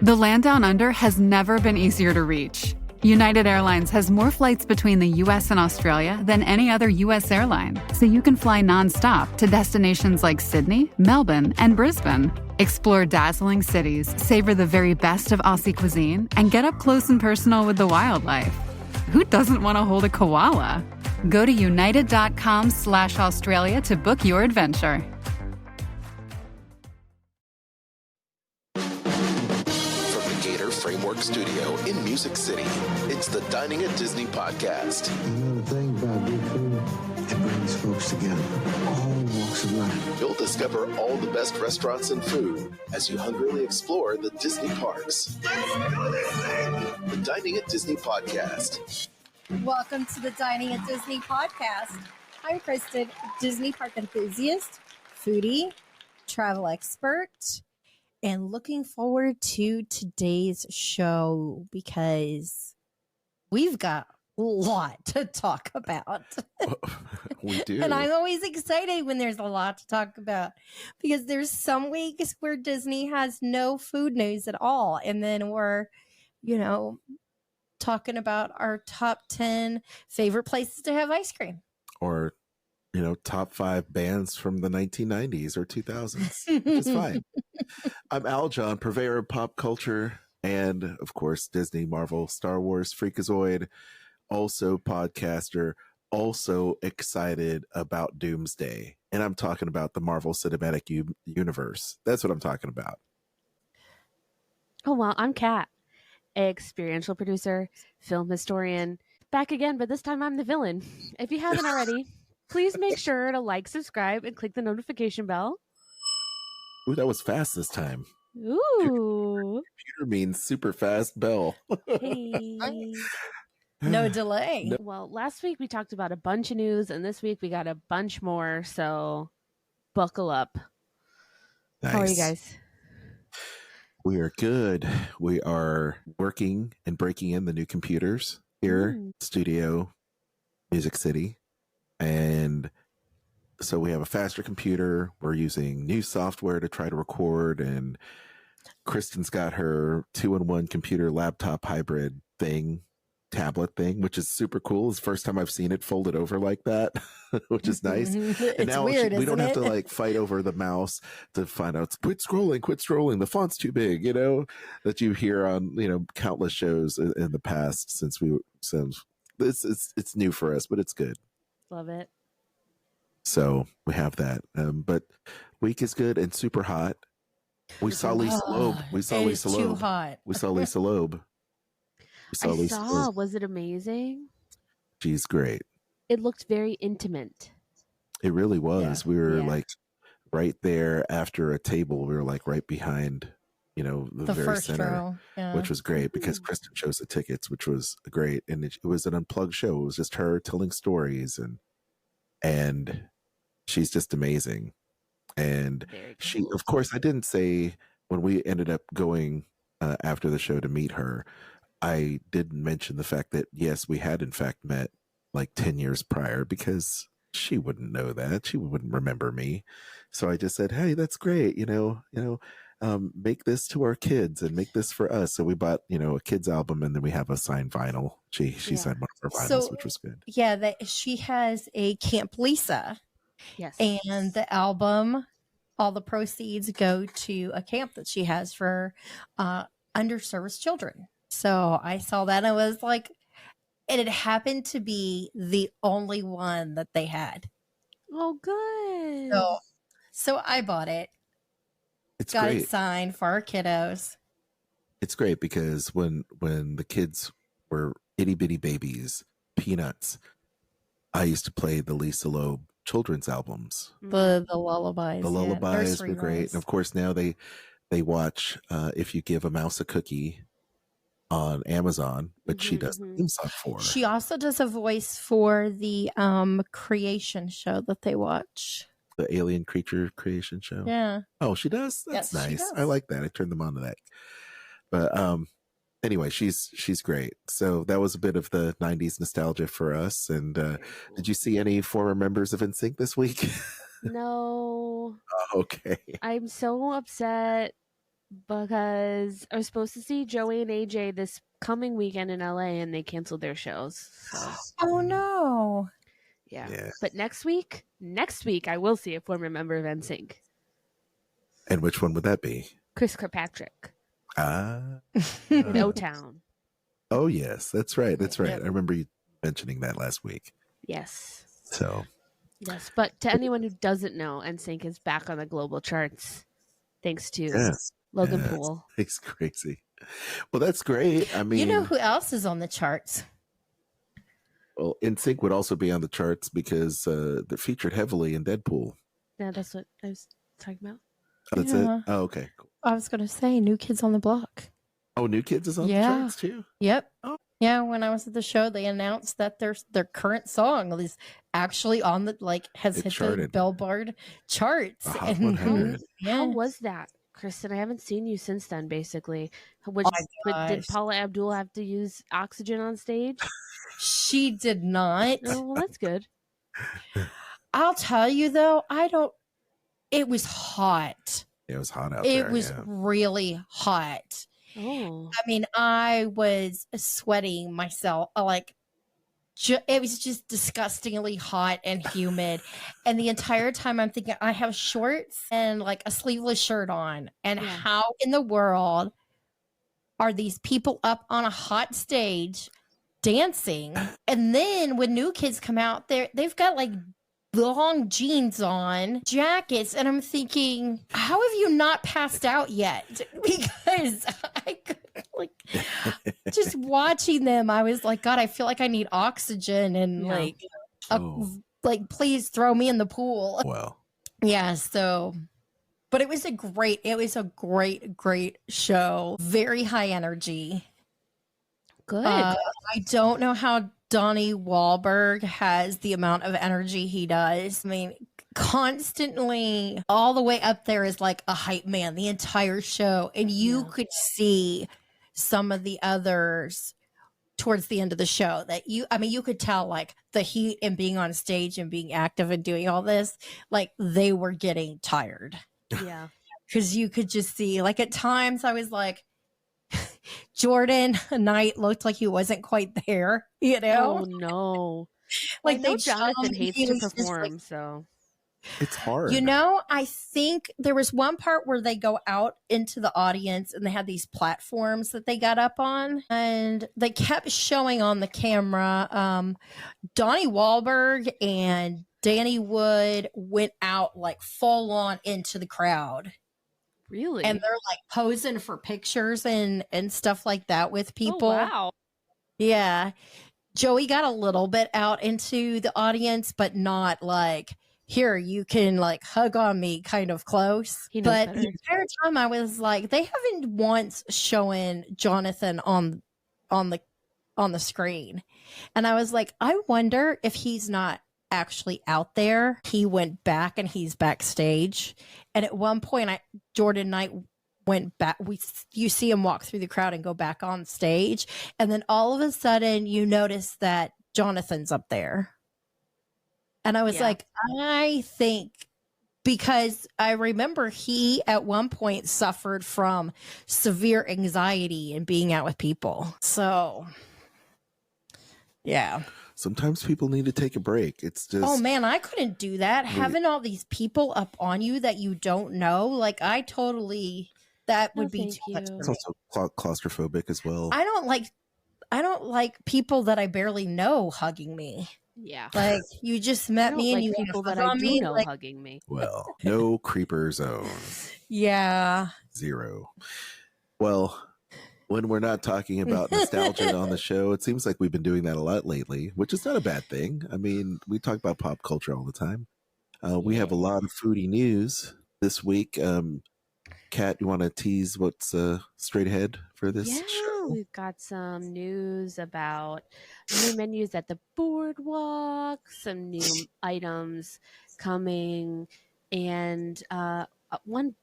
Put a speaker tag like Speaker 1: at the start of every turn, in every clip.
Speaker 1: The land down under has never been easier to reach. United Airlines has more flights between the U.S. and Australia than any other U.S. airline, so you can fly nonstop to destinations like Sydney, Melbourne, and Brisbane. Explore dazzling cities, savor the very best of Aussie cuisine, and get up close and personal with the wildlife. Who doesn't want to hold a koala? Go to united.com/Australia to book your adventure.
Speaker 2: Framework Studio in Music City. It's the Dining at Disney podcast.
Speaker 3: You know the thing about good food? It brings folks together, all walks of life.
Speaker 2: You'll discover all the best restaurants and food as you hungrily explore the Disney parks. The Dining at Disney podcast.
Speaker 4: Welcome to the Dining at Disney podcast. I'm Kristen, Disney park enthusiast, foodie, travel expert, and looking forward to today's show because we've got a lot to talk about.
Speaker 5: We do.
Speaker 4: And I'm always excited when there's a lot to talk about because there's some weeks where Disney has no food news at all. And then we're, talking about our top 10 favorite places to have ice cream.
Speaker 5: Or, top 5 bands from the 1990s or 2000s. It's fine. I'm Al John, purveyor of pop culture and, of course, Disney, Marvel, Star Wars, Freakazoid, also podcaster, also excited about Doomsday. And I'm talking about the Marvel Cinematic Universe. That's what I'm talking about.
Speaker 6: Oh, well, I'm Kat, experiential producer, film historian. Back again, but this time I'm the villain. If you haven't already, please make sure to like, subscribe, and click the notification bell.
Speaker 5: Ooh, that was fast this time.
Speaker 6: Ooh.
Speaker 5: Computer means super fast bell.
Speaker 6: Hey.
Speaker 4: No delay.
Speaker 5: No.
Speaker 6: Well, last week we talked about a bunch of news, and this week we got a bunch more, so buckle up.
Speaker 5: Nice.
Speaker 6: How are you guys?
Speaker 5: We are good. We are working and breaking in the new computers here, studio, Music City. And so we have a faster computer. We're using new software to try to record. And Kristen's got her 2-in-1 computer laptop hybrid thing, tablet thing, which is super cool. It's the first time I've seen it folded over like that, which is nice. And now
Speaker 4: weird,
Speaker 5: we don't have to
Speaker 4: isn't it?
Speaker 5: fight over the mouse to find out, quit scrolling. The font's too big, that you hear on, countless shows in the past since it's new for us, but it's good.
Speaker 6: Love it.
Speaker 5: So we have that. But week is good and super hot. We saw Lisa Loeb.
Speaker 4: Too hot.
Speaker 5: We saw Lisa Loeb.
Speaker 6: Was it amazing?
Speaker 5: She's great.
Speaker 6: It looked very intimate.
Speaker 5: It really was.
Speaker 4: Yeah.
Speaker 5: We were right there after a table. We were right behind, the very
Speaker 4: first
Speaker 5: center,
Speaker 4: row,
Speaker 5: which was great because Kristen chose the tickets, which was great. And it was an unplugged show. It was just her telling stories and she's just amazing. And she, of course, I didn't say when we ended up going after the show to meet her, I didn't mention the fact that, yes, we had in fact met 10 years prior because she wouldn't know that. She wouldn't remember me. So I just said, hey, that's great. Make this to our kids and make this for us. So we bought, a kid's album and then we have a signed vinyl. She signed one of her vinyls, which was good.
Speaker 4: Yeah, she has a Camp Lisa.
Speaker 6: Yes.
Speaker 4: And the album, all the proceeds go to a camp that she has for underserved children. So I saw that and I was like, and it happened to be the only one that they had.
Speaker 6: Oh, good.
Speaker 4: So I bought it.
Speaker 5: It's
Speaker 4: got
Speaker 5: great.
Speaker 4: It signed for our kiddos.
Speaker 5: It's great because when the kids were itty bitty babies, peanuts, I used to play the Lisa Loeb children's albums.
Speaker 4: The lullabies.
Speaker 5: The lullabies were great.
Speaker 4: Ones.
Speaker 5: And of course now they watch If You Give a Mouse a Cookie on Amazon, which she does the theme song for.
Speaker 4: She also does a voice for the creation show that they watch.
Speaker 5: The alien creature creation show.
Speaker 4: Yeah.
Speaker 5: Oh, she does? That's
Speaker 4: Yes, she
Speaker 5: nice.
Speaker 4: does.
Speaker 5: I like that. I turned them on to that. But anyway, she's great. So that was a bit of the 90s nostalgia for us. And did you see any former members of NSYNC this week?
Speaker 6: No.
Speaker 5: Okay.
Speaker 6: I'm so upset because I was supposed to see Joey and AJ this coming weekend in LA, and they canceled their shows. So
Speaker 4: Oh no.
Speaker 6: yeah. But next week, I will see a former member of NSYNC,
Speaker 5: And which one would that be?
Speaker 6: Chris Kirkpatrick,
Speaker 5: Ah.
Speaker 6: with O-Town.
Speaker 5: Oh, yes. That's right. That's right.
Speaker 6: Yep.
Speaker 5: I remember you mentioning that last week.
Speaker 6: Yes.
Speaker 5: So.
Speaker 6: Yes, but to anyone who doesn't know, NSYNC is back on the global charts thanks to Logan Paul.
Speaker 5: It's crazy. Well, that's great. I mean,
Speaker 4: You know who else is on the charts?
Speaker 5: well, NSYNC would also be on the charts because they're featured heavily in Deadpool.
Speaker 6: Yeah, that's what I was talking about.
Speaker 5: Oh, that's it? Oh, okay. Cool.
Speaker 4: I was going to say New Kids on the Block.
Speaker 5: Oh, New Kids is on the charts too?
Speaker 4: Yep.
Speaker 5: Oh.
Speaker 4: Yeah, when I was at the show, they announced that their current song is actually on the has hit the Billboard charts. And
Speaker 6: how was that, Kristen? I haven't seen you since then. Basically, did Paula Abdul have to use oxygen on stage?
Speaker 4: She did not.
Speaker 6: Oh, well, that's good.
Speaker 4: I'll tell you though, it was hot.
Speaker 5: It was hot out there.
Speaker 4: It was really hot.
Speaker 6: Oh.
Speaker 4: I mean, I was sweating myself. It was just disgustingly hot and humid. And the entire time I'm thinking, I have shorts and like a sleeveless shirt on. And how in the world are these people up on a hot stage dancing? And then when New Kids come out, they've got like long jeans on, jackets, and I'm thinking, how have you not passed out yet? Because I could, just watching them, I was like, God, I feel like I need oxygen and please throw me in the pool.
Speaker 5: Well,
Speaker 4: yeah. So, but it was a great show. Very high energy.
Speaker 6: Good.
Speaker 4: I don't know how Donnie Wahlberg has the amount of energy he does. I mean, constantly all the way up there is like a hype man the entire show. And you could see some of the others towards the end of the show that you could tell like the heat and being on stage and being active and doing all this, like they were getting tired.
Speaker 6: Yeah.
Speaker 4: Because you could just see, like at times I was like, Jordan Knight looked like he wasn't quite there, you know?
Speaker 6: Oh no.
Speaker 4: Like
Speaker 6: Jonathan hates to perform, so
Speaker 5: it's hard.
Speaker 4: You know, I think there was one part where they go out into the audience and they had these platforms that they got up on and they kept showing on the camera Donnie Wahlberg and Danny Wood went out like full on into the crowd.
Speaker 6: Really?
Speaker 4: And they're like posing for pictures and stuff like that with people.
Speaker 6: Oh, wow.
Speaker 4: Yeah. Joey got a little bit out into the audience, but not like, here, you can like hug on me kind of close. But the entire time I was like, they haven't once shown Jonathan on the screen. And I was like, I wonder if he's not actually out there. He went back and he's backstage. And at one point Jordan Knight went back. You see him walk through the crowd and go back on stage. And then all of a sudden you notice that Jonathan's up there. And I was like, I think because I remember he at one point suffered from severe anxiety and being out with people. So yeah.
Speaker 5: Sometimes people need to take a break. It's just,
Speaker 4: oh man, I couldn't do that. Having all these people up on you that you don't know, like that would be too much.
Speaker 5: It's also claustrophobic as well.
Speaker 4: I don't like people that I barely know hugging me.
Speaker 6: Yeah,
Speaker 4: like you just met me and you
Speaker 6: people that I do know hugging me.
Speaker 5: Well, no creeper zone.
Speaker 4: Yeah,
Speaker 5: 0. Well, when we're not talking about nostalgia on the show, it seems like we've been doing that a lot lately, which is not a bad thing. I mean, we talk about pop culture all the time. We have a lot of foodie news this week. Kat, you want to tease what's straight ahead for this show?
Speaker 6: We've got some news about new menus at the boardwalk, some new items coming, and one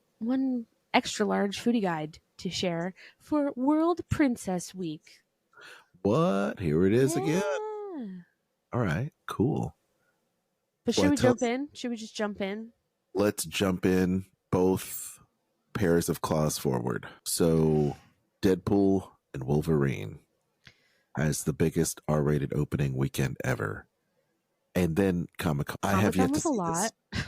Speaker 6: extra large foodie guide to share for World Princess Week.
Speaker 5: What? Here it is again. All right, cool.
Speaker 6: But should we jump in? Should we just jump in?
Speaker 5: Let's jump in both pairs of claws forward. So Deadpool and Wolverine has the biggest R-rated opening weekend ever. And then Comic-Con. I have yet to
Speaker 6: was
Speaker 5: see
Speaker 6: a lot.
Speaker 5: this.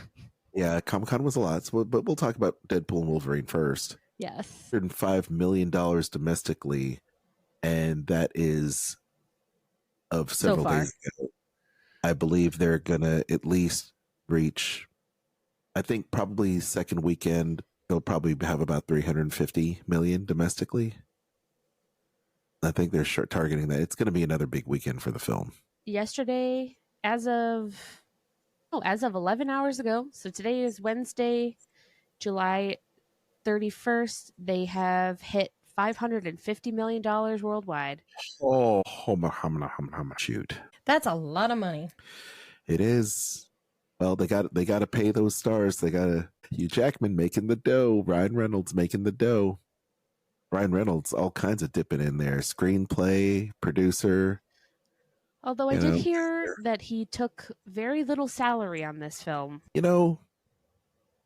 Speaker 5: Yeah, Comic-Con was a lot. So, but we'll talk about Deadpool and Wolverine first.
Speaker 6: Yes.
Speaker 5: $105 million domestically, and that is of several days ago. I believe they're gonna at least reach, I think probably second weekend they'll probably have about 350 million domestically. I think they're targeting that. It's going to be another big weekend for the film.
Speaker 6: Yesterday, as of 11 hours ago, so today is Wednesday, July 31st, they have hit $550 million worldwide.
Speaker 5: Oh, shoot.
Speaker 4: That's a lot of money.
Speaker 5: It is. Well, they got to pay those stars. They got to Hugh Jackman making the dough, Ryan Reynolds making the dough. Ryan Reynolds, all kinds of dipping in there. Screenplay, producer.
Speaker 6: Although I did hear that he took very little salary on this film.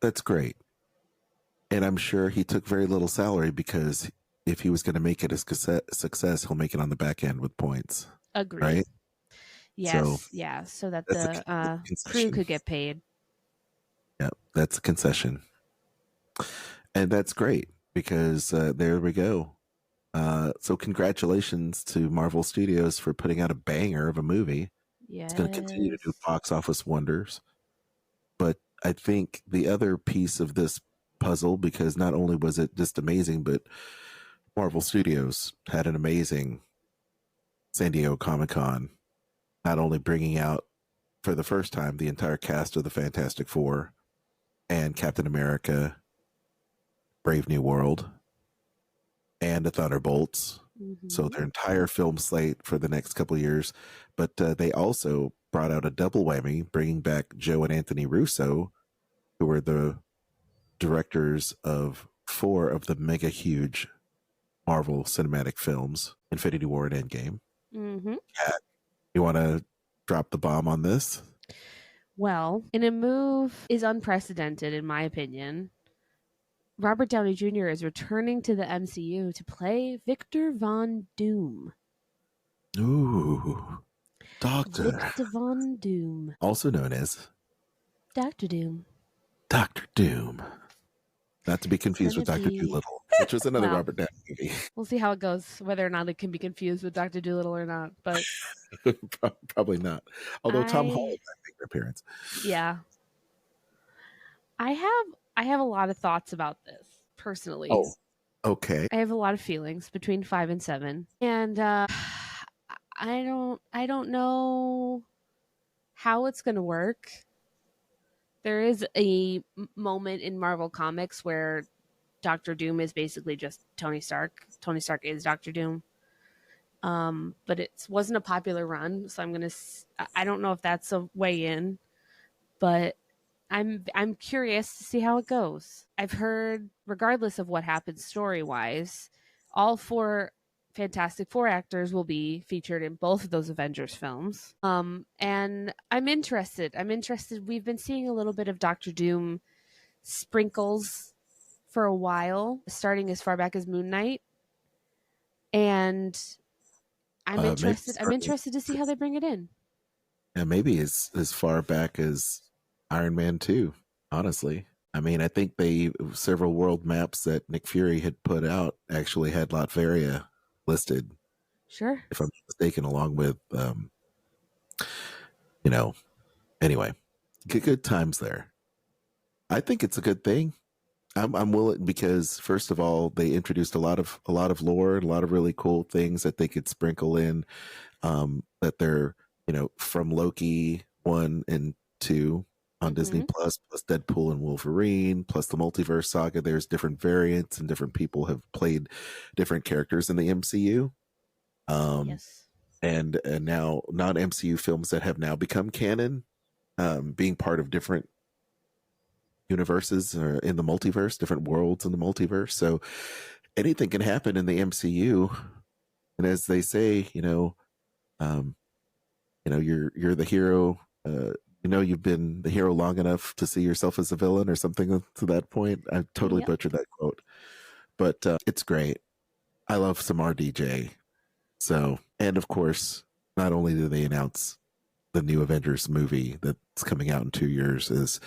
Speaker 5: That's great. And I'm sure he took very little salary because if he was going to make it a success, he'll make it on the back end with points.
Speaker 6: Agreed.
Speaker 5: Right?
Speaker 6: Yes, so that the crew could get paid.
Speaker 5: Yeah, that's a concession. And that's great because there we go. So congratulations to Marvel Studios for putting out a banger of a movie.
Speaker 6: Yes.
Speaker 5: It's going to continue to do box office wonders. But I think the other piece of this puzzle, because not only was it just amazing, but Marvel Studios had an amazing San Diego Comic-Con, not only bringing out for the first time the entire cast of the Fantastic Four and Captain America, Brave New World, and the Thunderbolts. Mm-hmm. So their entire film slate for the next couple of years. But they also brought out a double whammy, bringing back Joe and Anthony Russo, who were the directors of 4 of the mega huge Marvel cinematic films, Infinity War and Endgame.
Speaker 6: Mm-hmm.
Speaker 5: Kat, you want to drop the bomb on this?
Speaker 6: Well, in a move is unprecedented, in my opinion, Robert Downey Jr. is returning to the MCU to play Victor Von Doom.
Speaker 5: Ooh, Doctor.
Speaker 6: Victor Von Doom.
Speaker 5: Also known as
Speaker 6: Dr. Doom.
Speaker 5: Dr. Doom. Not to be confused with Dr. Doolittle, which was another Robert Downey movie.
Speaker 6: We'll see how it goes, whether or not it can be confused with Dr. Doolittle or not. But
Speaker 5: probably not. Although Tom Holland might make an appearance.
Speaker 6: Yeah. I have a lot of thoughts about this personally.
Speaker 5: Oh, okay.
Speaker 6: I have a lot of feelings between 5 and 7, and I don't know how it's going to work. There is a moment in Marvel Comics where Dr. Doom is basically just Tony Stark. Tony Stark is Dr. Doom. But it wasn't a popular run, so I don't know if that's a way in, but I'm curious to see how it goes. I've heard, regardless of what happens story-wise, all 4 Fantastic Four actors will be featured in both of those Avengers films. And I'm interested. We've been seeing a little bit of Doctor Doom sprinkles for a while, starting as far back as Moon Knight. And I'm interested. I'm interested to see how they bring it in.
Speaker 5: Yeah, maybe as far back as Iron Man 2, honestly. I mean, I think several world maps that Nick Fury had put out actually had Latveria listed.
Speaker 6: Sure.
Speaker 5: If I'm not mistaken, along with, anyway, good times there. I think it's a good thing. I'm willing because, first of all, they introduced a lot of lore and a lot of really cool things that they could sprinkle in, that they're, from Loki 1 and 2 on Disney plus Deadpool and Wolverine, plus the multiverse saga. There's different variants and different people have played different characters in the MCU.
Speaker 6: Yes.
Speaker 5: And now non-MCU films that have now become canon, being part of different universes in the multiverse, different worlds in the multiverse. So anything can happen in the MCU. And as they say, you're the hero, you know you've been the hero long enough to see yourself as a villain or something to that point. I totally butchered that quote, but it's great. I love some RDJ. So, and of course, not only do they announce the new Avengers movie that's coming out in 2 years is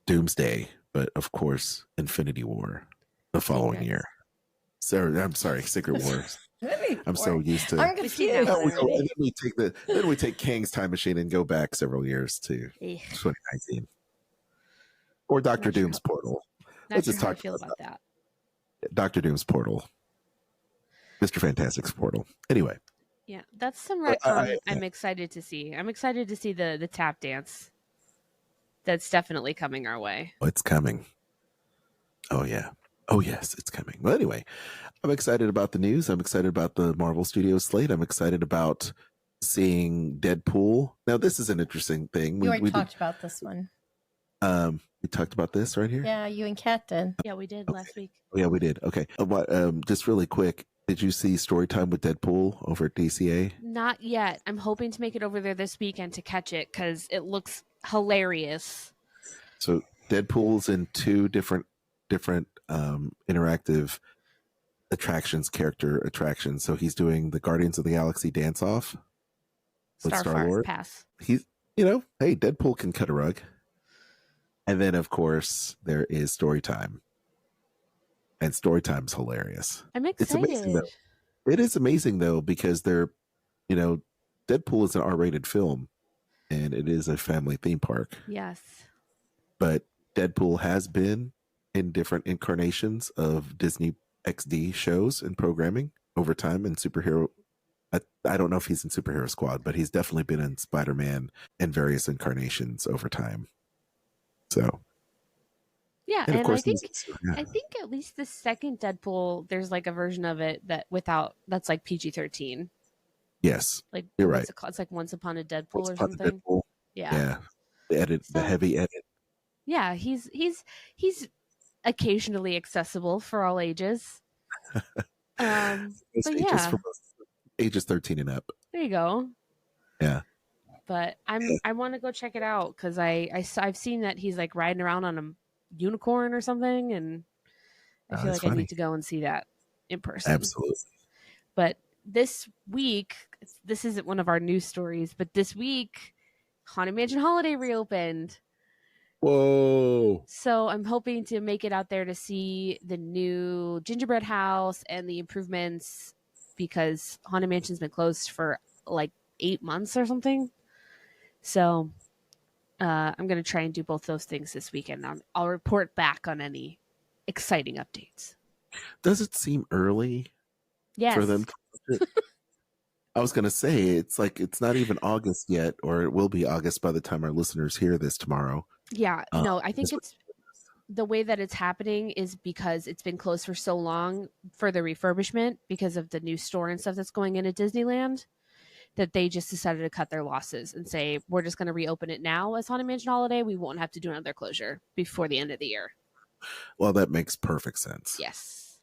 Speaker 5: Doomsday, but of course, Infinity War the following year. So I'm sorry, Secret Wars. I'm so used to.
Speaker 4: I'm confused.
Speaker 5: And then we take Kang's time machine and go back several years to 2019, or Doctor Doom's portal. Let's just talk
Speaker 6: about that.
Speaker 5: Doctor Doom's portal, Mr. Fantastic's portal. Anyway,
Speaker 6: yeah, that's some retcon I'm excited to see. I'm excited to see the tap dance. That's definitely coming our way.
Speaker 5: It's coming. Oh yeah. Oh yes, it's coming. Well, anyway, I'm excited about the news. I'm excited about the Marvel Studios slate. I'm excited about seeing Deadpool. Now, this is an interesting thing.
Speaker 4: We talked about this one.
Speaker 5: We talked about this right here.
Speaker 4: Yeah, you and Kat did.
Speaker 6: Yeah, we did last week.
Speaker 5: Oh, yeah, we did. Okay. Just really quick, did you see Storytime with Deadpool over at DCA?
Speaker 6: Not yet. I'm hoping to make it over there this weekend to catch it because it looks hilarious.
Speaker 5: So Deadpool's in two different interactive character attractions. So he's doing the Guardians of the Galaxy dance off with Star-Lord.
Speaker 6: Pass.
Speaker 5: He's, hey, Deadpool can cut a rug. And then, of course, there is Storytime. And Storytime's hilarious.
Speaker 6: I'm excited.
Speaker 5: It's amazing, though. It is amazing, though, because Deadpool is an R-rated film, and it is a family theme park.
Speaker 6: Yes.
Speaker 5: But Deadpool has been in different incarnations of Disney XD shows and programming over time, and superhero. I don't know if he's in Superhero Squad, but he's definitely been in Spider-Man and various incarnations over time. So,
Speaker 6: yeah, and I think at least the second Deadpool, there's like a version of it that's like PG-13.
Speaker 5: Yes,
Speaker 6: like
Speaker 5: you're right.
Speaker 6: It's like Once Upon a Deadpool or something.
Speaker 5: Yeah, the heavy edit.
Speaker 6: Yeah, he's occasionally accessible for all ages. But yeah,
Speaker 5: for ages 13 and up.
Speaker 6: There you go.
Speaker 5: Yeah.
Speaker 6: But I want to go check it out because I've seen that he's like riding around on a unicorn or something, and I feel like funny. I need to go and see that in person.
Speaker 5: Absolutely.
Speaker 6: But this week, this isn't one of our news stories, but this week, Haunted Mansion Holiday reopened.
Speaker 5: Whoa.
Speaker 6: So I'm hoping to make it out there to see the new gingerbread house and the improvements because Haunted Mansion's been closed for like 8 months or something. So I'm going to try and do both those things this weekend. I'll report back on any exciting updates.
Speaker 5: Does it seem early for them? I was going to say, it's like it's not even August yet, or it will be August by the time our listeners hear this tomorrow.
Speaker 6: Yeah, no, I think it's the way that it's happening is because it's been closed for so long for the refurbishment because of the new store and stuff that's going in at Disneyland that they just decided to cut their losses and say, we're just going to reopen it now as Haunted Mansion Holiday. We won't have to do another closure before the end of the year.
Speaker 5: Well, that makes perfect sense.
Speaker 6: Yes.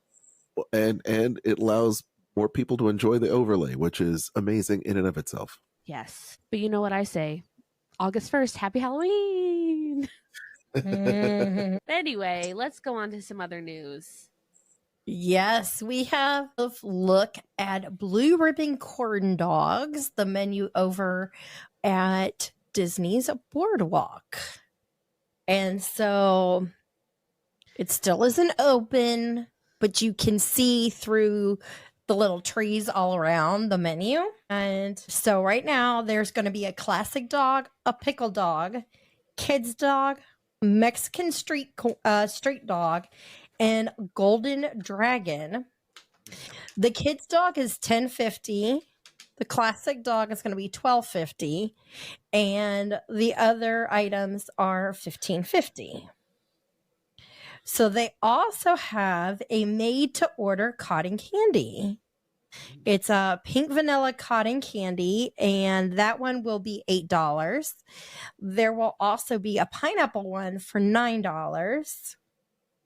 Speaker 5: And it allows more people to enjoy the overlay, which is amazing in and of itself.
Speaker 6: Yes. But you know what I say? August 1st, happy Halloween. Anyway, let's go on to some other news.
Speaker 4: Yes, we have a look at Blue Ribbon Corn Dogs, the menu over at Disney's Boardwalk. And so it still isn't open, but you can see through the little trees all around the menu. And so right now there's going to be a classic dog, a pickle dog, kids dog, Mexican street dog, and golden dragon. The kids dog is $10.50. The classic dog is going to be $12.50, and the other items are $15.50. So they also have a made-to-order cotton candy. It's a pink vanilla cotton candy, and that one will be $8. There will also be a pineapple one for $9.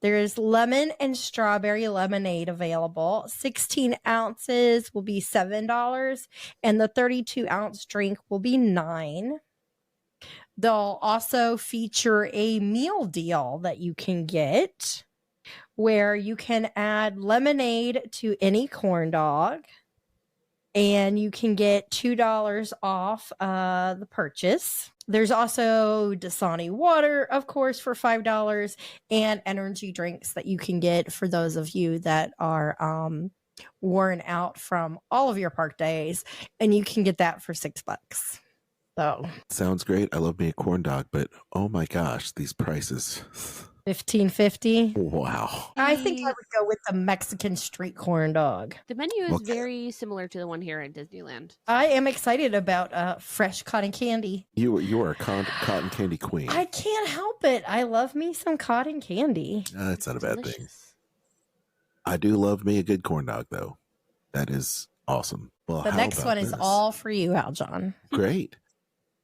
Speaker 4: There's lemon and strawberry lemonade available. 16 ounces will be $7, and the 32-ounce drink will be $9. They'll also feature a meal deal that you can get where you can add lemonade to any corn dog, and you can get $2 off the purchase. There's also Dasani water, of course, for $5, and energy drinks that you can get for those of you that are worn out from all of your park days, and you can get that for $6. So
Speaker 5: Sounds great. I love me a corn dog, but oh my gosh, these prices.
Speaker 4: $15.50.
Speaker 5: Wow.
Speaker 4: I think I would go with the Mexican street corn dog.
Speaker 6: The menu is
Speaker 5: Okay.
Speaker 6: very similar to the one here at Disneyland.
Speaker 4: I am excited about fresh cotton candy.
Speaker 5: You are a cotton candy queen.
Speaker 4: I can't help it. I love me some cotton candy.
Speaker 5: That's not a bad thing.
Speaker 6: Delicious.
Speaker 5: I do love me a good corn dog, though. That is awesome. Well,
Speaker 4: The
Speaker 5: how
Speaker 4: next
Speaker 5: about
Speaker 4: one is
Speaker 5: this?
Speaker 4: all for you, Aljon.
Speaker 5: Great.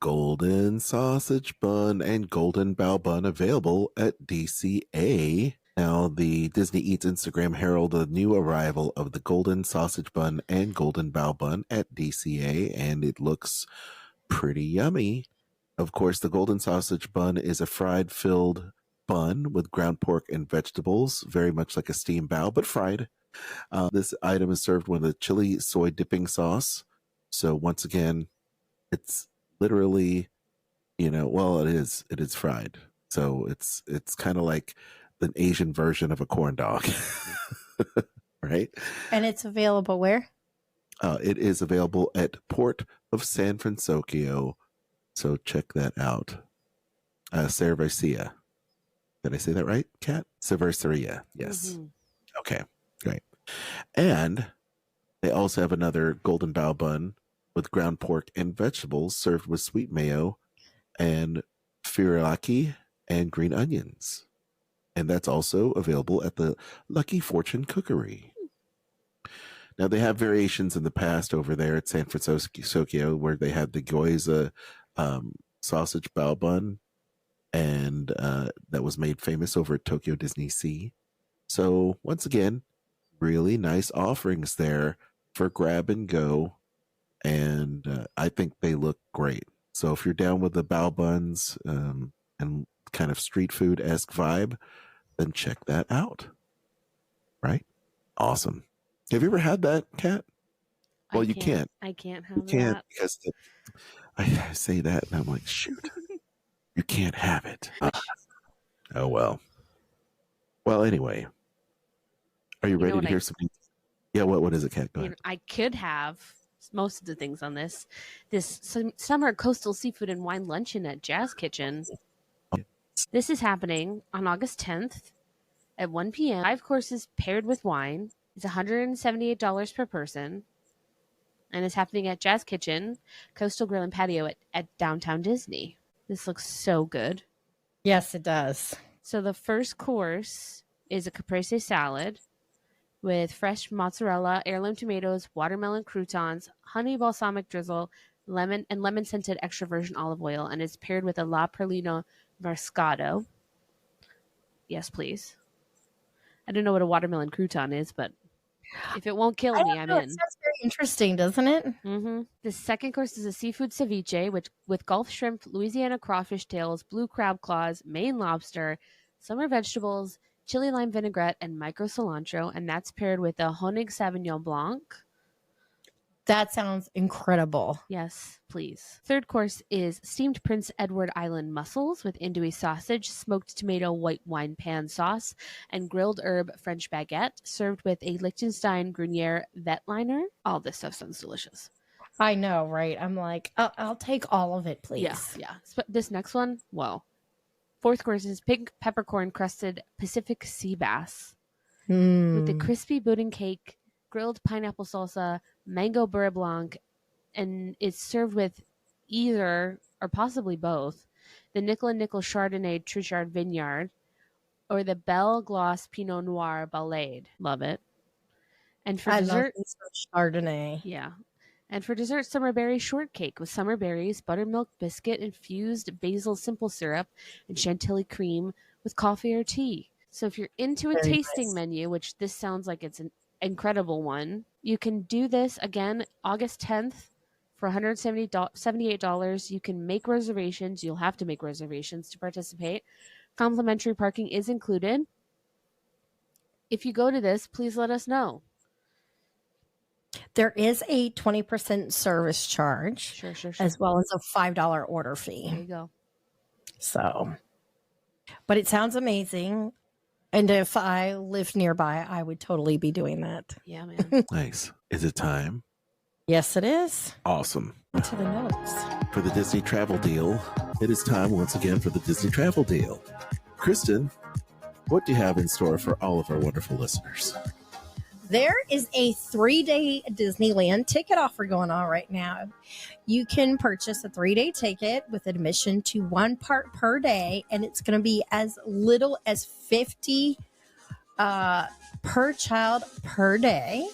Speaker 5: Golden sausage bun and golden bao bun available at DCA. Now, the Disney Eats Instagram heralded the new arrival of the golden sausage bun and golden bao bun at DCA, and it looks pretty yummy. Of course, the golden sausage bun is a fried filled bun with ground pork and vegetables, very much like a steamed bao, but fried. This item is served with a chili soy dipping sauce. So once again, it's literally, well, it is fried. So it's kind of like an Asian version of a corn dog, right?
Speaker 4: And it's available where?
Speaker 5: It is available at Port of San Francisco. So check that out. Cerveceria. Did I say that right, Kat? Cerveceria. Yes.
Speaker 6: Mhm.
Speaker 5: Okay, great. And they also have another golden bao bun with ground pork and vegetables served with sweet mayo and firaki and green onions. And that's also available at the Lucky Fortune Cookery. Now, they have variations in the past over there at San Francisco where they had the gyoza sausage bao bun, and that was made famous over at Tokyo Disney Sea. So, once again, really nice offerings there for grab and go. And I think they look great. So if you're down with the bao buns and kind of street food-esque vibe, then check that out. Right? Awesome. Have you ever had that, Kat? Well, you can't.
Speaker 6: I can't have
Speaker 5: You can't
Speaker 6: that.
Speaker 5: because I say that and I'm like, shoot, you can't have it. Oh, well. Well, anyway. Are you
Speaker 6: know
Speaker 5: ready
Speaker 6: what
Speaker 5: to hear some? Yeah, what is it, Kat? Go ahead.
Speaker 6: I could have most of the things on this summer coastal seafood and wine luncheon at Jazz Kitchen. This is happening on August 10th at 1 p.m. 5 courses paired with wine. It's $178 per person, and it's happening at Jazz Kitchen, Coastal Grill and Patio at Downtown Disney. This looks so good.
Speaker 4: Yes, it does.
Speaker 6: So the first course is a caprese salad with fresh mozzarella, heirloom tomatoes, watermelon croutons, honey balsamic drizzle, lemon scented extra virgin olive oil, and it's paired with a La Perlino Moscato. Yes, please. I don't know what a watermelon crouton is, but if it won't kill me, I'm
Speaker 4: It
Speaker 6: in.
Speaker 4: sounds very interesting, doesn't it?
Speaker 6: Mm-hmm. The second course is a seafood ceviche, with Gulf shrimp, Louisiana crawfish tails, blue crab claws, Maine lobster, summer vegetables, chili lime vinaigrette, and micro cilantro, and that's paired with a Honig Sauvignon Blanc.
Speaker 4: That sounds incredible.
Speaker 6: Yes, please. Third course is steamed Prince Edward Island mussels with andouille sausage, smoked tomato white wine pan sauce, and grilled herb French baguette, served with a Liechtenstein Gruyere Vetliner. All this stuff sounds delicious.
Speaker 4: I know, right? I'm like, I'll take all of it, please.
Speaker 6: Yeah. This next one, whoa. Fourth course is pink peppercorn crusted Pacific sea bass with the crispy pudding cake, grilled pineapple salsa, mango beurre blanc, and it's served with either or possibly both the Nickel and Nickel Chardonnay Truchard Vineyard or the Belle Gloss Pinot Noir Balade. Love it. And for dessert,
Speaker 4: love Chardonnay.
Speaker 6: yeah. And for dessert, summer berry shortcake with summer berries, buttermilk biscuit, infused basil simple syrup, and chantilly cream with coffee or tea. So if you're into a
Speaker 4: Very
Speaker 6: tasting
Speaker 4: nice.
Speaker 6: menu, which this sounds like it's an incredible one, you can do this again August 10th for $178. You can make reservations. You'll have to make reservations to participate. Complimentary parking is included. If you go to this, please let us know.
Speaker 4: There is a 20% service charge,
Speaker 6: Sure.
Speaker 4: as well as a $5 order
Speaker 6: There
Speaker 4: fee.
Speaker 6: you go.
Speaker 4: So, but it sounds amazing. And if I lived nearby, I would totally be doing that.
Speaker 6: Yeah, man.
Speaker 5: Nice. Is it time?
Speaker 4: Yes, it is.
Speaker 5: Awesome.
Speaker 4: To the notes.
Speaker 5: For the Disney travel deal, it is time once again for the Disney travel deal. Kristen, what do you have in store for all of our wonderful listeners?
Speaker 4: There is a 3-day Disneyland ticket offer going on right now. You can purchase a 3-day ticket with admission to one park per day, and it's going to be as little as $50 per child per day.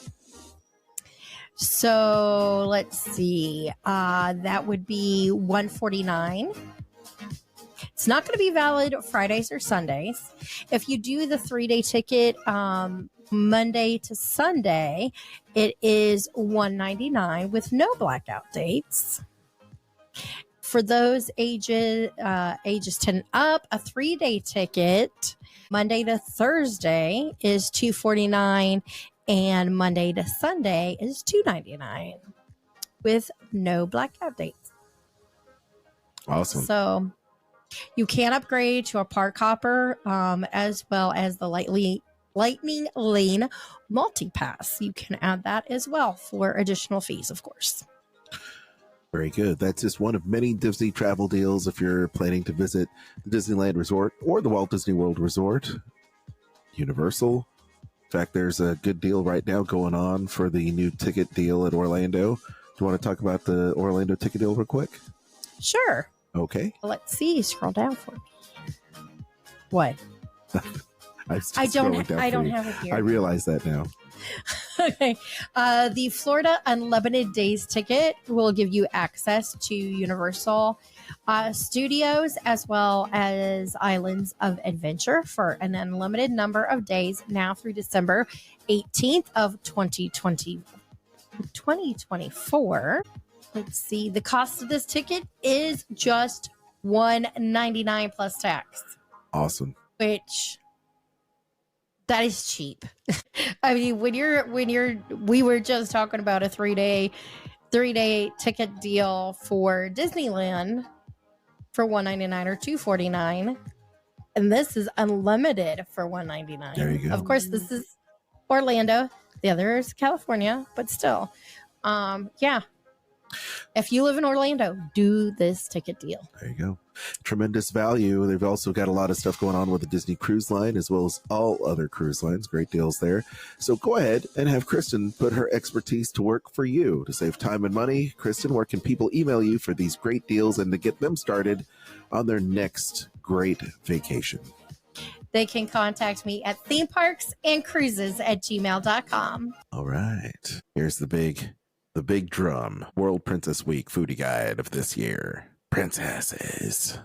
Speaker 4: So let's see. That would be $149. It's not going to be valid Fridays or Sundays. If you do the 3-day ticket Monday to Sunday, it is $199 with no blackout dates. For those ages 10 up, a 3-day ticket Monday to Thursday is $249, and Monday to Sunday is $299 with no blackout dates.
Speaker 5: Awesome.
Speaker 4: So you can upgrade to a park hopper, as well as the Lightning Lane multi-pass. You can add that as well for additional fees, of course.
Speaker 5: Very good. That's just one of many Disney travel deals if you're planning to visit the Disneyland Resort or the Walt Disney World Resort, Universal. In fact, there's a good deal right now going on for the new ticket deal at Orlando. Do you want to talk about the Orlando ticket deal real quick?
Speaker 4: Sure.
Speaker 5: Okay.
Speaker 4: Let's see. Scroll down for me. What?
Speaker 5: I don't
Speaker 4: have it here.
Speaker 5: I realize that now.
Speaker 4: Okay. The Florida Unlimited Days ticket will give you access to Universal Studios as well as Islands of Adventure for an unlimited number of days now through December 18th of 2024. Let's see. The cost of this ticket is just $199 plus tax.
Speaker 5: Awesome.
Speaker 4: Which that is cheap. I mean, we were just talking about a 3-day ticket deal for Disneyland for $199 or $249, and this is unlimited for $199.
Speaker 5: There you go.
Speaker 4: Of course, this is Orlando. The other is California, but still, yeah. If you live in Orlando, do this ticket deal.
Speaker 5: There you go. Tremendous value. They've also got a lot of stuff going on with the Disney Cruise Line as well as all other cruise lines. Great deals there. So go ahead and have Kristen put her expertise to work for you to save time and money. Kristen, where can people email you for these great deals and to get them started on their next great vacation?
Speaker 4: They can contact me at themeparksandcruises@gmail.com.
Speaker 5: All right. Here's the big drum. World Princess Week foodie guide of this year. Princesses.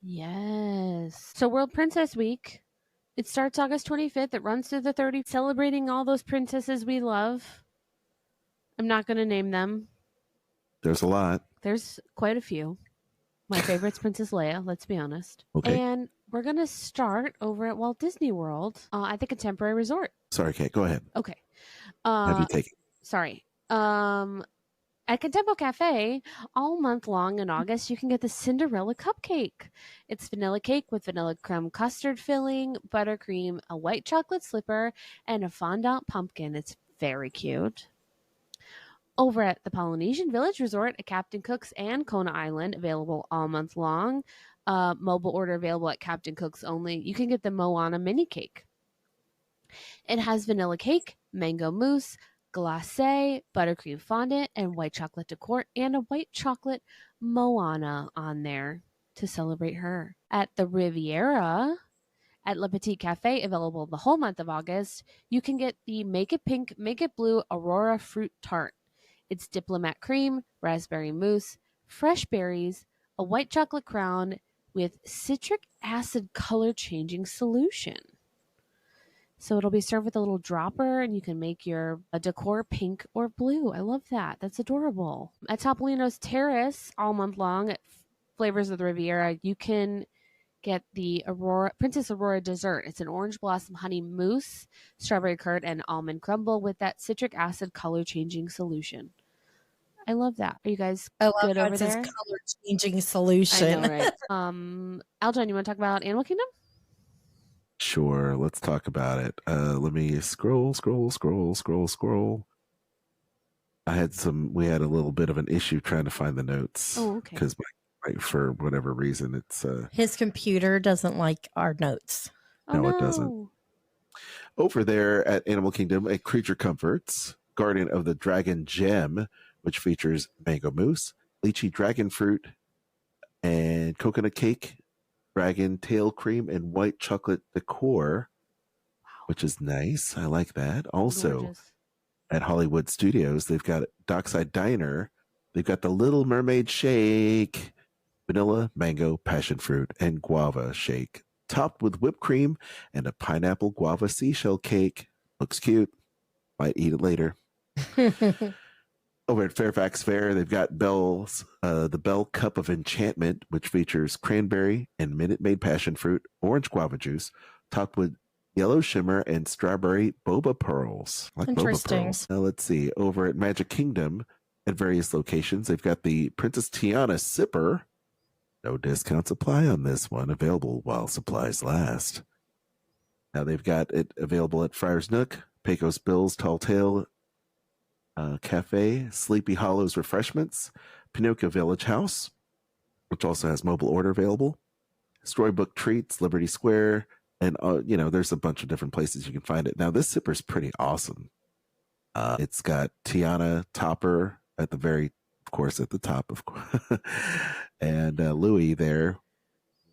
Speaker 6: Yes. So World Princess Week, it starts August 25th. It runs through the 30th, celebrating all those princesses we love. I'm not going to name them.
Speaker 5: There's a lot.
Speaker 6: There's quite a few. My favorite's Princess Leia, let's be honest.
Speaker 5: Okay.
Speaker 6: And we're going to start over at Walt Disney World at the Contemporary Resort.
Speaker 5: Sorry, Kate. Go ahead.
Speaker 6: Okay.
Speaker 5: Have you take it?
Speaker 6: Sorry. At Contempo Cafe, all month long in August, you can get the Cinderella cupcake. It's vanilla cake with vanilla creme custard filling, buttercream, a white chocolate slipper, and a fondant pumpkin. It's very cute. Over at the Polynesian Village Resort at Captain Cook's and Kona Island, available all month long. Mobile order available at Captain Cook's only. You can get the Moana mini cake. It has vanilla cake, mango mousse, glacé, buttercream fondant, and white chocolate decor, and a white chocolate Moana on there to celebrate her. At the Riviera at Le Petit Cafe, available the whole month of August, you can get the Make It Pink, Make It Blue Aurora Fruit Tart. It's diplomat cream, raspberry mousse, fresh berries, a white chocolate crown, with citric acid color changing solution. So it'll be served with a little dropper, and you can make your decor pink or blue. I love that. That's adorable. At Topolino's Terrace all month long at Flavors of the Riviera, you can get the Princess Aurora dessert. It's an orange blossom honey mousse, strawberry curd, and almond crumble with that citric acid color changing solution. I love that. Are you guys good over there?
Speaker 4: Color changing solution.
Speaker 6: I know, right? Aljon, you want to talk about Animal Kingdom?
Speaker 5: Sure, let's talk about it. Let me scroll. We had a little bit of an issue trying to find the notes.
Speaker 6: Oh, okay.
Speaker 5: Because for whatever reason, it's
Speaker 4: his computer doesn't like our notes.
Speaker 5: No, it doesn't. Over there at Animal Kingdom, at Creature Comforts, Guardian of the Dragon Gem, which features mango mousse, lychee dragon fruit, and coconut cake, dragon tail cream, and white chocolate decor, which is nice. I like that. Also, gorgeous. At Hollywood Studios, they've got Dockside Diner. They've got the Little Mermaid Shake, vanilla, mango, passion fruit, and guava shake, topped with whipped cream and a pineapple guava seashell cake. Looks cute. Might eat it later. Over at Fairfax Fair, they've got the Bell Cup of Enchantment, which features cranberry and Minute Maid passion fruit, orange guava juice, topped with yellow shimmer and strawberry boba pearls. I like boba pearls. Now let's see. Over at Magic Kingdom, at various locations, they've got the Princess Tiana Sipper. No discounts apply on this one. Available while supplies last. Now they've got it available at Friar's Nook, Pecos Bill's Tall Tale Cafe, Sleepy Hollow's Refreshments, Pinocchio Village House, which also has mobile order available, Storybook Treats, Liberty Square, and there's a bunch of different places you can find it. Now this zipper's pretty awesome. It's got Tiana Topper at the top, of course, and Louis there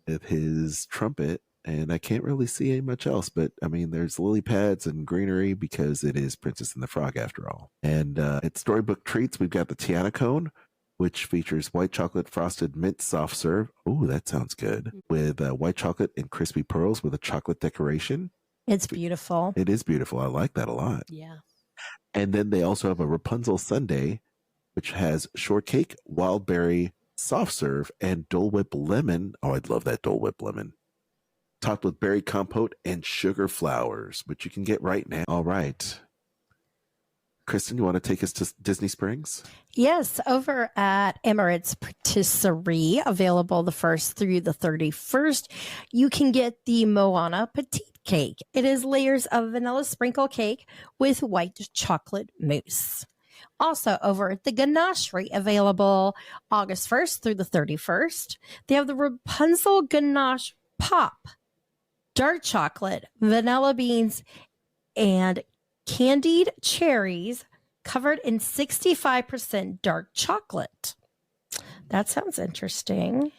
Speaker 5: with his trumpet. And I can't really see much else, but I mean, there's lily pads and greenery because it is Princess and the Frog after all. And at Storybook Treats, we've got the Tiana Cone, which features white chocolate frosted mint soft serve. Oh, that sounds good. With white chocolate and crispy pearls with a chocolate decoration.
Speaker 4: It's beautiful.
Speaker 5: It is beautiful. I like that a lot.
Speaker 6: Yeah.
Speaker 5: And then they also have a Rapunzel Sundae, which has shortcake, wild berry, soft serve, and Dole Whip lemon. Oh, I'd love that Dole Whip lemon. Topped with berry compote and sugar flowers, which you can get right now. All right. Kristen, you want to take us to Disney Springs?
Speaker 4: Yes, over at Emirates Patisserie, available the 1st through the 31st, you can get the Moana Petite Cake. It is layers of vanilla sprinkle cake with white chocolate mousse. Also, over at the Ganachery, available August 1st through the 31st, they have the Rapunzel Ganache Pop, dark chocolate, vanilla beans, and candied cherries covered in 65% dark chocolate. That sounds interesting.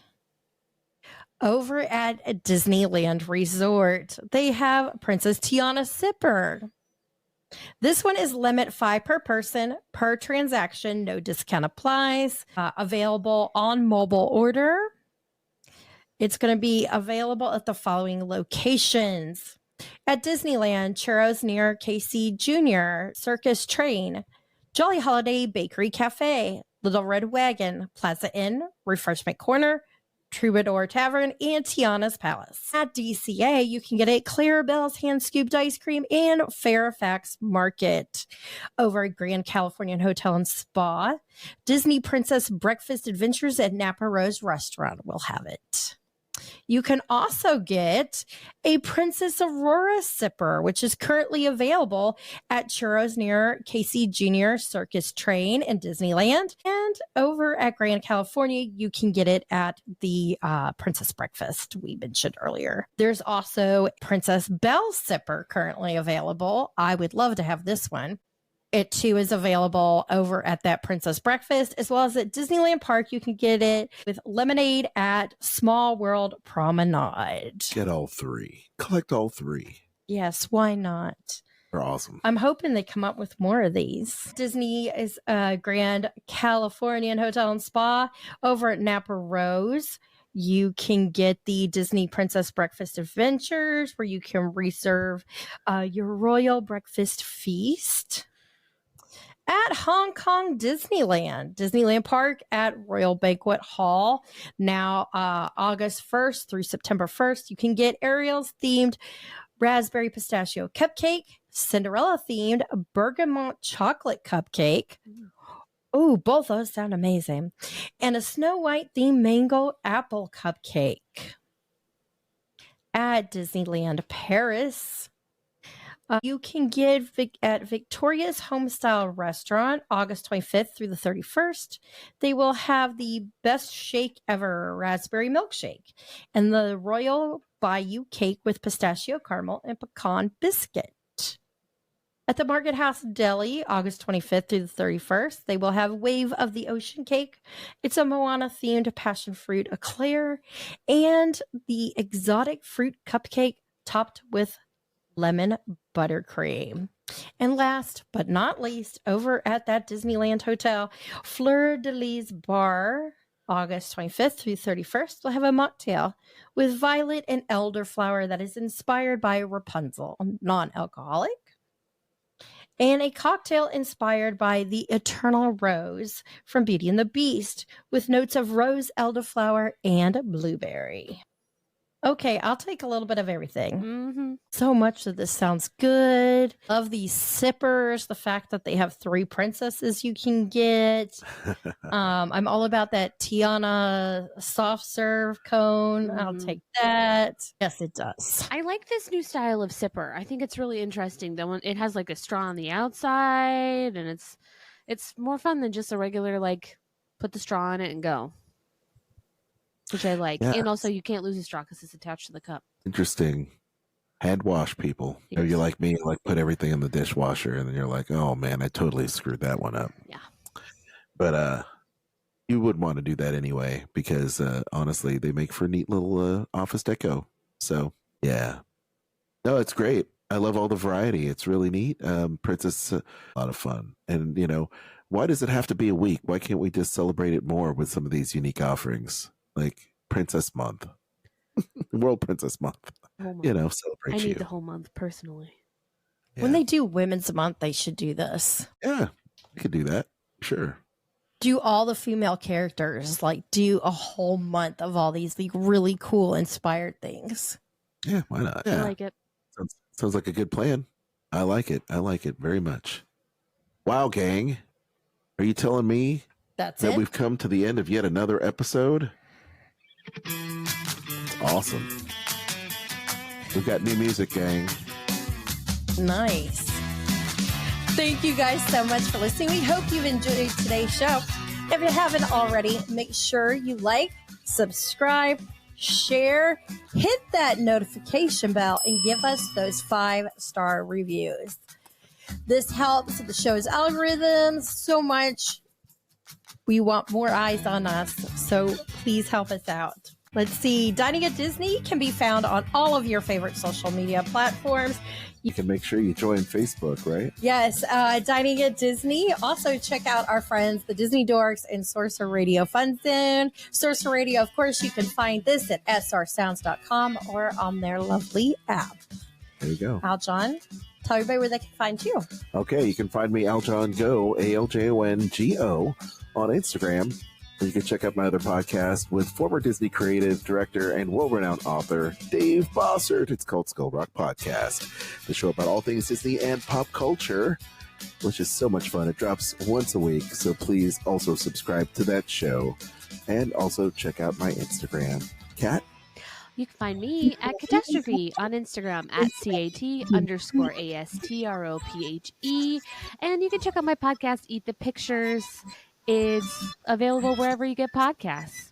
Speaker 4: Over at Disneyland Resort, they have Princess Tiana Sipper. This one is limit 5 per person per transaction. No discount applies. Available on mobile order. It's going to be available at the following locations. At Disneyland, Churros near Casey Jr., Circus Train, Jolly Holiday Bakery Cafe, Little Red Wagon, Plaza Inn, Refreshment Corner, Troubadour Tavern, and Tiana's Palace. At DCA, you can get it Clarabelle's hand-scooped ice cream and Fairfax Market. Over at Grand Californian Hotel and Spa, Disney Princess Breakfast Adventures at Napa Rose Restaurant will have it. You can also get a Princess Aurora Sipper, which is currently available at Churros near Casey Jr. Circus Train in Disneyland. And over at Grand California, you can get it at the Princess Breakfast we mentioned earlier. There's also Princess Belle Sipper currently available. I would love to have this one. It too is available over at that Princess Breakfast, as well as at Disneyland Park. You can get it with lemonade at Small World Promenade.
Speaker 5: Get all 3. Collect all 3.
Speaker 4: Yes, why not?
Speaker 5: They're awesome.
Speaker 4: I'm hoping they come up with more of these. Disney is Grand Californian Hotel and Spa over at Napa Rose. You can get the Disney Princess Breakfast Adventures, where you can reserve your royal breakfast feast. At Hong Kong Disneyland Park at Royal Banquet Hall. Now, August 1st through September 1st, you can get Ariel's themed raspberry pistachio cupcake, Cinderella themed bergamot chocolate cupcake. Oh, both those sound amazing. And a Snow White themed mango apple cupcake. At Disneyland Paris, you can get at Victoria's Homestyle Restaurant, August 25th through the 31st. They will have the best shake ever raspberry milkshake and the Royal Bayou cake with pistachio caramel and pecan biscuit. At the Market House Deli, August 25th through the 31st, they will have Wave of the Ocean cake. It's a Moana themed passion fruit eclair and the exotic fruit cupcake topped with lemon buttercream. And last but not least, over at that Disneyland Hotel, Fleur de Lis Bar, August 25th through 31st, will have a mocktail with violet and elderflower that is inspired by Rapunzel, non-alcoholic, and a cocktail inspired by the Eternal Rose from Beauty and the Beast with notes of rose, elderflower, and blueberry. Okay, I'll take a little bit of everything.
Speaker 6: Mm-hmm.
Speaker 4: So much of this sounds good. Love these sippers, the fact that they have 3 princesses you can get. I'm all about that Tiana soft serve cone. I'll take that. Yes, it does.
Speaker 6: I like this new style of sipper. I think it's really interesting. The one, it has like a straw on the outside, and it's more fun than just a regular, like, put the straw in it and go. Which I like. Yeah. And also, you can't lose a straw because it's attached to the cup.
Speaker 5: Interesting. Hand wash, people. Yes. Or you're like me, like put everything in the dishwasher, and then you're like, oh man, I totally screwed that one up.
Speaker 6: Yeah.
Speaker 5: But you would want to do that anyway, because honestly, they make for neat little office deco. So yeah. No, it's great. I love all the variety. It's really neat. Princess, a lot of fun. And you know, why does it have to be a week? Why can't we just celebrate it more with some of these unique offerings? Like Princess Month, World Princess Month, you know, celebrate you.
Speaker 6: I need the whole month personally.
Speaker 4: Yeah. When they do Women's Month, they should do this.
Speaker 5: Yeah, we could do that. Sure.
Speaker 4: Do all the female characters, like do a whole month of all these like really cool inspired things.
Speaker 5: Yeah, why not? Yeah.
Speaker 6: I like it.
Speaker 5: Sounds like a good plan. I like it. I like it very much. Wow, gang. Are you telling me that we've come to the end of yet another episode? Awesome. We've got new music, gang.
Speaker 4: Nice. Thank you guys so much for listening. We hope you've enjoyed today's show. If you haven't already, make sure you like, subscribe, share, hit that notification bell, and give us those 5-star reviews. This helps the show's algorithms so much. We want more eyes on us, so please help us out. Let's see. Dining at Disney can be found on all of your favorite social media platforms.
Speaker 5: You can make sure you join Facebook, right?
Speaker 4: Yes, Dining at Disney. Also, check out our friends, the Disney Dorks and Sorcerer Radio Fun Zone. Sorcerer Radio, of course, you can find this at srsounds.com or on their lovely app.
Speaker 5: There you go.
Speaker 4: Aljon, tell everybody where they can find you.
Speaker 5: Okay, you can find me, Aljon Go, ALJONGO, on Instagram. Or you can check out my other podcast with former Disney creative director and world-renowned author Dave Bossert. It's called Skull Rock Podcast. The show about all things Disney and pop culture, which is so much fun. It drops once a week, so please also subscribe to that show. And also check out my Instagram. Kat?
Speaker 6: You can find me at Catastrophe on Instagram at CAT_ASTROPHE. And you can check out my podcast, Eat the Pictures. It's available wherever you get podcasts.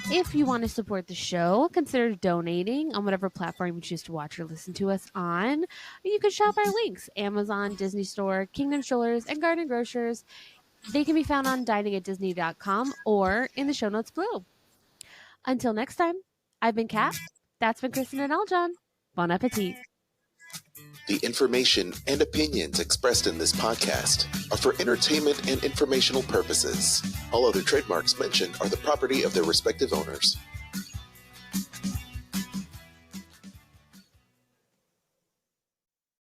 Speaker 6: If you want to support the show, consider donating on whatever platform you choose to watch or listen to us on. You can shop our links: Amazon, Disney Store, Kingdom Strollers, and Garden Grocers. They can be found on diningatdisney.com or in the show notes below. Until next time, I've been Kat. That's been Kristen and Aljon. Bon appetit.
Speaker 2: The information and opinions expressed in this podcast are for entertainment and informational purposes. All other trademarks mentioned are the property of their respective owners.